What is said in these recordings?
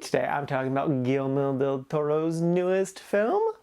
Today I'm talking about Guillermo del Toro's newest film,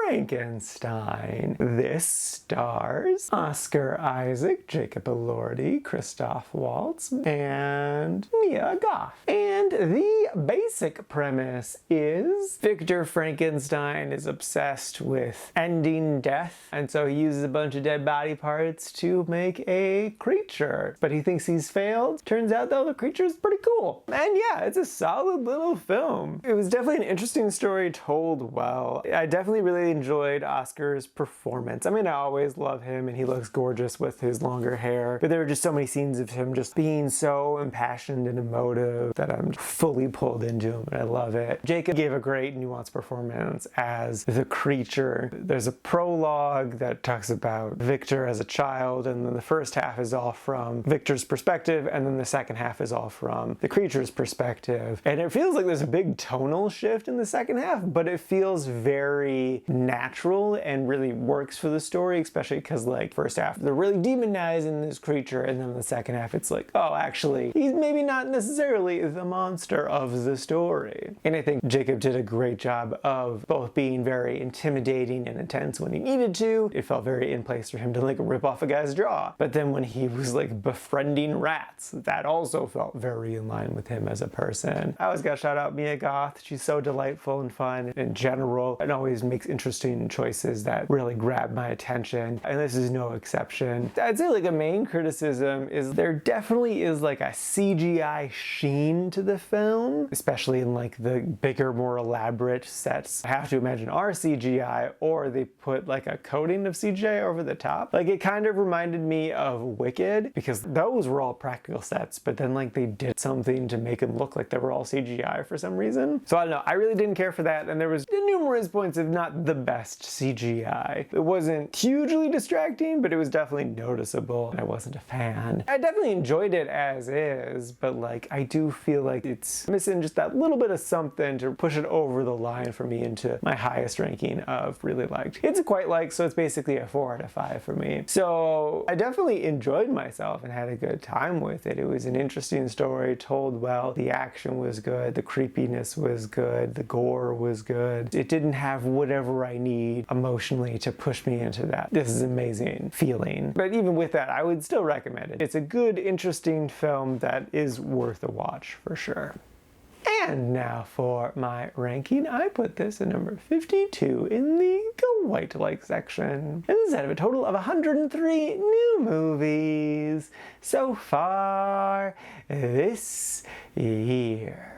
Frankenstein. This stars Oscar Isaac, Jacob Elordi, Christoph Waltz, and Mia Goth. And the basic premise is Victor Frankenstein is obsessed with ending death, and so he uses a bunch of dead body parts to make a creature. But he thinks he's failed. Turns out though the creature is pretty cool. And yeah, it's a solid little film. It was definitely an interesting story told well. I definitely really enjoyed Oscar's performance. I mean, I always love him and he looks gorgeous with his longer hair, but there were just so many scenes of him just being so impassioned and emotive that I'm fully pulled into him and I love it. Jacob gave a great nuanced performance as the creature. There's a prologue that talks about Victor as a child, and then the first half is all from Victor's perspective, and then the second half is all from the creature's perspective. And it feels like there's a big tonal shift in the second half, but it feels very natural and really works for the story, especially because like first half they're really demonizing this creature, and then the second half it's like, oh, actually he's maybe not necessarily the monster of the story. And I think Jacob did a great job of both being very intimidating and intense when he needed to. It felt very in place for him to like rip off a guy's jaw, but then when he was like befriending rats, that also felt very in line with him as a person. I always gotta shout out Mia Goth. She's so delightful and fun in general and always makes interesting choices that really grab my attention, and this is no exception. I'd say like a main criticism is there definitely is like a CGI sheen to the film, especially in like the bigger, more elaborate sets. I have to imagine are CGI, or they put like a coating of CGI over the top. Like it kind of reminded me of Wicked, because those were all practical sets, but then like they did something to make them look like they were all CGI for some reason. So I don't know, I really didn't care for that, and there was numerous points of not the best CGI. It wasn't hugely distracting, but it was definitely noticeable, and I wasn't a fan. I definitely enjoyed it as is, but like I do feel like it's missing just that little bit of something to push it over the line for me into my highest ranking of really liked. It's a quite like, so it's basically a 4 out of 5 for me. So I definitely enjoyed myself and had a good time with it. It was an interesting story, told well. The action was good, the creepiness was good, the gore was good. It didn't have whatever I need emotionally to push me into that "this is amazing" feeling. But even with that, I would still recommend it. It's a good, interesting film that is worth a watch for sure. And now for my ranking, I put this at number 52 in the quite-like section. And this is out of a total of 103 new movies so far this year.